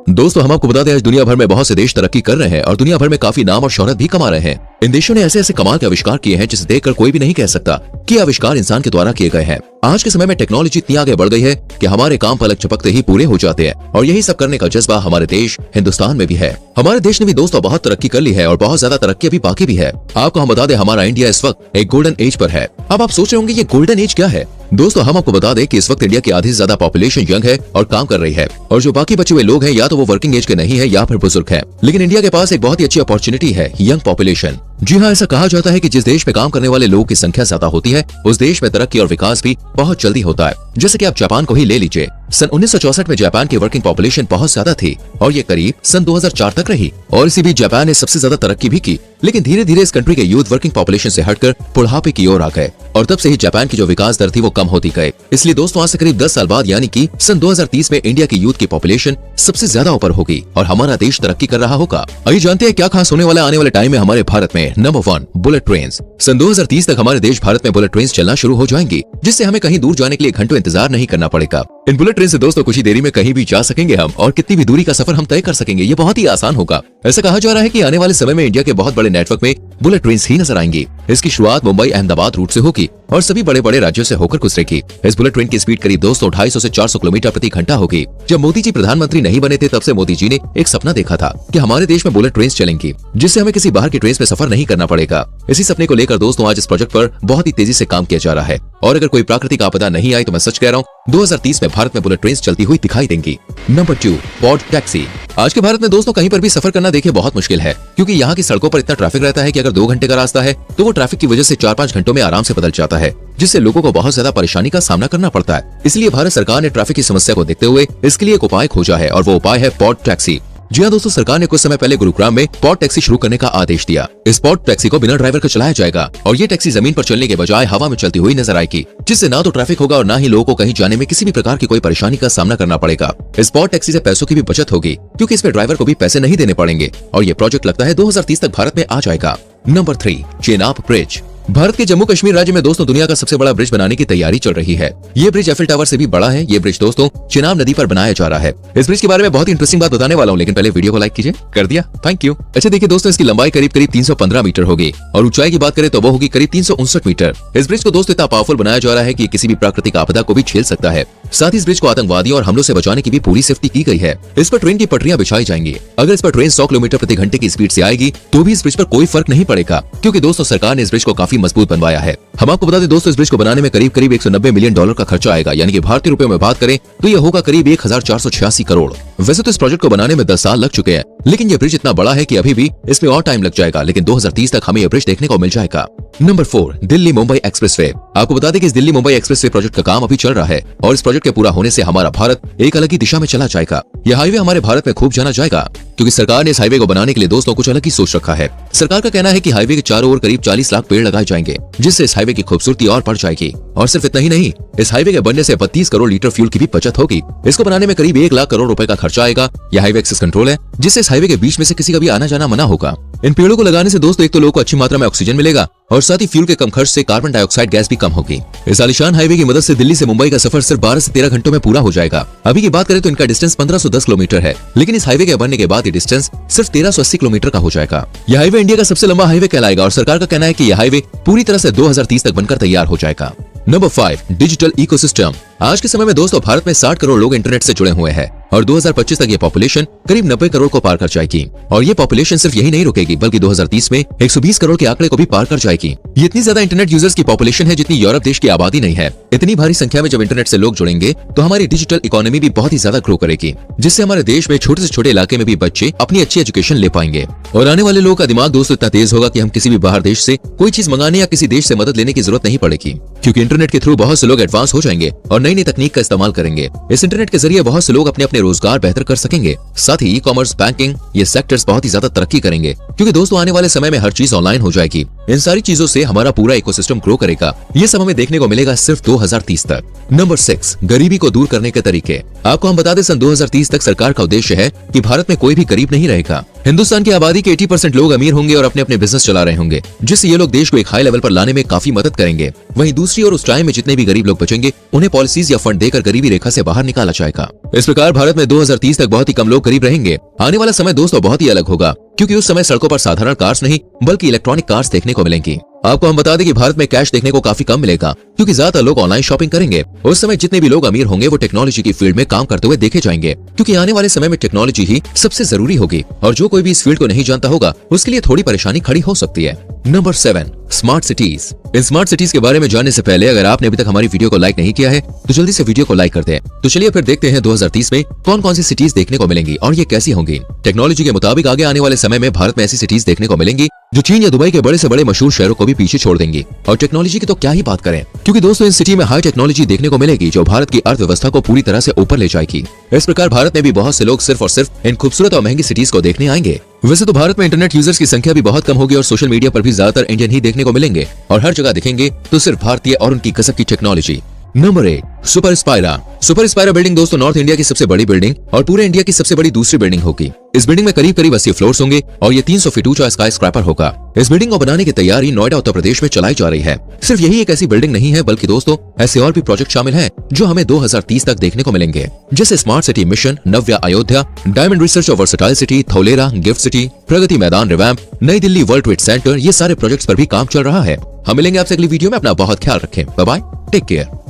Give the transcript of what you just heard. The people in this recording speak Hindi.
दोस्तों हम आपको बता दें आज दुनिया भर में बहुत से देश तरक्की कर रहे हैं और दुनिया भर में काफी नाम और शोहरत भी कमा रहे हैं। इन देशों ने ऐसे ऐसे कमाल के आविष्कार किए हैं जिसे देखकर कोई भी नहीं कह सकता कि आविष्कार इंसान के द्वारा किए गए हैं। आज के समय में टेक्नोलॉजी इतनी आगे बढ़ गई है कि हमारे काम पलक झपकते ही पूरे हो जाते हैं और यही सब करने का जज्बा हमारे देश हिंदुस्तान में भी है। हमारे देश ने भी दोस्तों बहुत तरक्की कर ली है और बहुत ज्यादा तरक्की अभी बाकी भी है। आपको हम बता दें हमारा इंडिया इस वक्त एक गोल्डन एज पर है। अब आप सोच रहे होंगे ये गोल्डन एज क्या है। दोस्तों हम आपको बता दें कि इस वक्त इंडिया की आधी से ज्यादा पॉपुलेशन यंग है और काम कर रही है और जो बाकी बचे हुए लोग हैं या तो वो वर्किंग एज के नहीं है या फिर बुजुर्ग हैं। लेकिन इंडिया के पास एक बहुत ही अच्छी अपॉर्चुनिटी है, यंग पॉपुलेशन। जी हाँ, ऐसा कहा जाता है कि जिस देश में काम करने वाले लोगों की संख्या ज्यादा होती है उस देश में तरक्की और विकास भी बहुत जल्दी होता है। जैसे कि आप जापान को ही ले लीजिए। सन 1964 में जापान की वर्किंग पॉपुलेशन बहुत ज्यादा थी और ये करीब सन 2004 तक रही और इसी बीच जापान ने सबसे ज्यादा तरक्की भी की। लेकिन धीरे धीरे इस कंट्री के यूथ वर्किंग पॉपुलेशन से हटकर बुढ़ापे की ओर आ गए और तब से ही जापान की जो विकास दर थी वो कम होती गई। इसलिए दोस्तों आज से करीब 10 साल बाद यानी कि सन 2030 में इंडिया की यूथ की पॉपुलेशन सबसे ज्यादा ऊपर होगी और हमारा देश तरक्की कर रहा होगा। आइए जानते हैं क्या खास होने वाला आने वाले टाइम में हमारे भारत में। Number 1, bullet train. सन 2030 तक हमारे देश भारत में बुलेट ट्रेन चलना शुरू हो जाएंगी जिससे हमें कहीं दूर जाने के लिए घंटों इंतजार नहीं करना पड़ेगा। इन बुलेट ट्रेन से दोस्तों कुछ ही देरी में कहीं भी जा सकेंगे हम और कितनी भी दूरी का सफर हम तय कर सकेंगे। ये बहुत ही आसान होगा। ऐसा कहा जा रहा है कि आने वाले समय में इंडिया के बहुत बड़े नेटवर्क में बुलेट ट्रेन ही नजर आएंगी। इसकी शुरुआत मुंबई अहमदाबाद रूट से होगी और सभी बड़े बड़े राज्यों से होकर गुजरेगी। इस बुलेट ट्रेन की स्पीड करीब दोस्तों 250 से 400 किलोमीटर प्रति घंटा होगी। जब मोदी जी प्रधानमंत्री नहीं बने थे तब से मोदी जी ने एक सपना देखा था कि हमारे देश में बुलेट ट्रेन चलेंगी जिससे हमें किसी बाहर की ट्रेन में सफर नहीं करना पड़ेगा। इसी सपने को लेकर दोस्तों आज इस प्रोजेक्ट पर बहुत ही तेजी से काम किया जा रहा है और अगर कोई प्राकृतिक आपदा नहीं आई तो मैं सच कह रहा हूँ 2030 में भारत में बुलेट ट्रेन चलती हुई दिखाई देंगी। Number 2, pod taxi. आज के भारत में दोस्तों कहीं पर भी सफर करना देखिए बहुत मुश्किल है क्योंकि यहाँ की सड़कों पर इतना ट्रैफिक रहता है कि अगर 2 घंटे का रास्ता है तो वो ट्रैफिक की वजह से 4-5 घंटों में आराम से बदल जाता है जिससे लोगों को बहुत ज्यादा परेशानी का सामना करना पड़ता है। इसलिए भारत सरकार ने ट्रैफिक की समस्या को देखते हुए इसके लिए एक उपाय खोजा है और वो उपाय है पॉड टैक्सी। जी हाँ दोस्तों, सरकार ने कुछ समय पहले गुरुग्राम में पॉड टैक्सी शुरू करने का आदेश दिया। इस पॉड टैक्सी को बिना ड्राइवर के चलाया जाएगा और ये टैक्सी जमीन पर चलने के बजाय हवा में चलती हुई नजर आएगी जिससे ना तो ट्रैफिक होगा और ना ही लोगों को कहीं जाने में किसी भी प्रकार की कोई परेशानी का सामना करना पड़ेगा। इस पॉड टैक्सी से पैसों की भी बचत होगी क्योंकि इसमें ड्राइवर को भी पैसे नहीं देने पड़ेंगे और ये प्रोजेक्ट लगता है 2030 तक भारत में आ जाएगा। Number 3, Chenab bridge. भारत के जम्मू कश्मीर राज्य में दोस्तों दुनिया का सबसे बड़ा ब्रिज बनाने की तैयारी चल रही है। ये ब्रिज एफिल टावर से भी बड़ा है। ये ब्रिज दोस्तों चेनाब नदी पर बनाया जा रहा है। इस ब्रिज के बारे में बहुत इंटरेस्टिंग बात बताने वाला हूँ लेकिन पहले वीडियो को लाइक कीजिए। कर दिया, थैंक यू। अच्छा देखिए दोस्तों, इसकी लंबाई करीब 315 मीटर होगी और ऊंचाई की बात करें तो वो होगी करीब 359 मीटर। इस ब्रिज को दोस्तों इतना पावरफुल बनाया जा रहा है कि किसी भी प्राकृतिक आपदा को भी झेल सकता है। साथ ही इस ब्रिज को आतंकवादियों और हमलों से बचाने की भी पूरी सेफ्टी की गई है। इस पर ट्रेन की पटरियां बिछाई जाएंगी। अगर इस पर ट्रेन 100 किलोमीटर प्रति घंटे की स्पीड से आएगी तो भी इस ब्रिज पर कोई फर्क नहीं पड़ेगा क्योंकि दोस्तों सरकार ने इस ब्रिज को काफी मजबूत बनवाया है। हम आपको बता दें दोस्तों इस ब्रिज को बनाने में करीब 190 मिलियन डॉलर का खर्चा आएगा यानी कि भारतीय रुपयों में बात करें तो यह होगा करीब 1486 करोड़। वैसे तो इस प्रोजेक्ट को बनाने में 10 साल लग चुके हैं लेकिन ये ब्रिज इतना बड़ा है कि अभी भी इसमें और टाइम लग जाएगा लेकिन 2030 तक हमें यह ब्रिज देखने को मिल जाएगा। Number 4, Delhi Mumbai expressway. आपको बता दें कि इस दिल्ली मुंबई एक्सप्रेसवे प्रोजेक्ट का काम अभी चल रहा है और इस प्रोजेक्ट के पूरा होने से हमारा भारत एक अलग ही दिशा में चला जाएगा। यह हाईवे हमारे भारत में खूब जाना जाएगा क्योंकि सरकार ने इस हाईवे को बनाने के लिए दोस्तों कुछ अलग ही सोच रखा है। सरकार का कहना है कि हाईवे के चारों ओर करीब 40 लाख पेड़ लगाए जाएंगे जिससे इस हाईवे की खूबसूरती और बढ़ जाएगी। और सिर्फ इतना ही नहीं, इस हाईवे के बनने से 32 करोड़ लीटर फ्यूल की भी बचत होगी। इसको बनाने में करीब 1 लाख करोड़ रुपए का खर्चा आएगा। यह हाईवे एक्सेस कंट्रोल है जिससे इस हाईवे के बीच में से किसी का भी आना जाना मना होगा। इन पेड़ों को लगाने से दोस्तों एक तो लोगों को अच्छी मात्रा में ऑक्सीजन मिलेगा और साथ ही फ्यूल के कम खर्च से कार्बन डाइऑक्साइड गैस भी कम होगी। इस आलिशान हाईवे की मदद से दिल्ली से मुंबई का सफर सिर्फ 12 से 13 घंटों में पूरा हो जाएगा। अभी की बात करें तो इनका डिस्टेंस 1510 किलोमीटर है लेकिन इस हाईवे के बनने के बाद ये डिस्टेंस सिर्फ 1380 किलोमीटर का हो जाएगा। यह हाईवे इंडिया का सबसे लंबा हाईवे कहलाएगा और सरकार का कहना है कि यह हाईवे पूरी तरह से 2030 तक बनकर तैयार हो जाएगा। Number 5, digital ecosystem. आज के समय में दोस्तों भारत में 60 करोड़ लोग इंटरनेट से जुड़े हुए हैं और 2025 तक ये पॉपुलेशन करीब 90 करोड़ को पार कर जाएगी और ये पॉपुलेशन सिर्फ यही नहीं रुकेगी बल्कि 2030 में 120 करोड़ के आंकड़े को भी पार कर जाएगी। ये इतनी ज्यादा इंटरनेट यूजर्स की पॉपुलेशन है जितनी यूरोप देश की आबादी नहीं है। इतनी भारी संख्या में जब इंटरनेट से लोग जुड़ेंगे तो हमारी डिजिटल इकोनॉमी भी बहुत ही ज्यादा ग्रो करेगी जिससे हमारे देश में छोटे से छोटे इलाके में भी बच्चे अपनी अच्छी एजुकेशन ले पाएंगे और आने वाले लोगों का दिमाग दोस्तों इतना तेज होगा कि हम किसी भी बाहर देश से कोई चीज मंगाने या किसी देश से मदद लेने की जरूरत नहीं पड़ेगी क्योंकि इंटरनेट के थ्रू बहुत से लोग एडवांस हो जाएंगे और नई नई तकनीक का इस्तेमाल करेंगे। इस इंटरनेट के जरिए बहुत से लोग अपने अपने रोजगार बेहतर कर सकेंगे। साथ ही ई कॉमर्स, बैंकिंग ये सेक्टर्स बहुत ही ज्यादा तरक्की करेंगे क्योंकि दोस्तों आने वाले समय में हर चीज ऑनलाइन हो जाएगी। इन सारी चीजों से हमारा पूरा इकोसिस्टम ग्रो करेगा। ये सब हमें देखने को मिलेगा सिर्फ 2030 तक। नंबर 6, गरीबी को दूर करने के तरीके। आपको हम बता दें सन 2030 तक सरकार का उद्देश्य है कि भारत में कोई भी गरीब नहीं रहेगा। हिंदुस्तान की आबादी के 80% लोग अमीर होंगे और अपने अपने बिजनेस चला रहे होंगे, जिससे ये लोग देश को एक हाई लेवल पर लाने में काफी मदद करेंगे। वहीं दूसरी ओर उस टाइम में जितने भी गरीब लोग बचेंगे उन्हें पॉलिसीज या फंड देकर गरीबी रेखा से बाहर निकाला जाएगा। इस प्रकार भारत में 2030 तक बहुत ही कम लोग गरीब रहेंगे। आने वाला समय दोस्तों बहुत ही अलग होगा, क्योंकि उस समय सड़कों पर साधारण कार्स नहीं बल्कि इलेक्ट्रॉनिक कार्स देखने को मिलेंगी। आपको हम बता दें कि भारत में कैश देखने को काफी कम मिलेगा, क्योंकि ज्यादातर लोग ऑनलाइन शॉपिंग करेंगे। उस समय जितने भी लोग अमीर होंगे वो टेक्नोलॉजी की फील्ड में काम करते हुए देखे जाएंगे, क्योंकि आने वाले समय में टेक्नोलॉजी ही सबसे जरूरी होगी और जो कोई भी इस फील्ड को नहीं जानता होगा उसके लिए थोड़ी परेशानी खड़ी हो सकती है। Number 7, smart cities. इन स्मार्ट सिटीज के बारे में जानने से पहले अगर आपने अभी तक हमारी वीडियो को लाइक नहीं किया है तो जल्दी से वीडियो को लाइक कर दें। तो चलिए फिर देखते हैं 2030 में कौन कौन सी सिटीज देखने को मिलेंगी और ये कैसी होंगी। टेक्नोलॉजी के मुताबिक आगे आने वाले समय में भारत में ऐसी सिटीज देखने को मिलेंगी जो चीन या दुबई के बड़े से बड़े मशहूर शहरों को भी पीछे छोड़ देंगी। और टेक्नोलॉजी की तो क्या ही बात करें, क्योंकि दोस्तों इन सिटी में हाई टेक्नोलॉजी देखने को मिलेगी जो भारत की अर्थव्यवस्था को पूरी तरह से ऊपर ले जाएगी। इस प्रकार भारत में भी बहुत से लोग सिर्फ और सिर्फ इन खूबसूरत और महंगी सिटीज को देखने आएंगे। वैसे तो भारत में इंटरनेट यूजर्स की संख्या भी बहुत कम होगी और सोशल मीडिया पर भी ज्यादातर इंडियन ही देखने को मिलेंगे और हर जगह दिखेंगे तो सिर्फ भारतीय और उनकी गजब की technology. Number 8, super Spyra. Super Spyra building दोस्तों नॉर्थ इंडिया की सबसे बड़ी बिल्डिंग और पूरे इंडिया की सबसे बड़ी दूसरी बिल्डिंग होगी। इस बिल्डिंग में करीब 80 फ्लोर्स होंगे और ये 300 फीट ऊंचा स्काई स्क्रैपर होगा। इस बिल्डिंग को बनाने की तैयारी नोएडा उत्तर प्रदेश में चलाई जा रही है। सिर्फ यही एक ऐसी बिल्डिंग नहीं है बल्कि दोस्तों ऐसे और भी प्रोजेक्ट शामिल हैं जो हमें 2030 तक देखने को मिलेंगे, जैसे स्मार्ट सिटी मिशन, नव्या अयोध्या, डायमंड रिसर्च और versatile city, थौलेरा, gift city, Pragati Maidan revamp, नई दिल्ली वर्ल्ड ट्रेड सेंटर। ये सारे प्रोजेक्ट्स पर भी काम चल रहा है। हम मिलेंगे आपसे अगली वीडियो में। अपना बहुत ख्याल रखें। Bye bye, take care.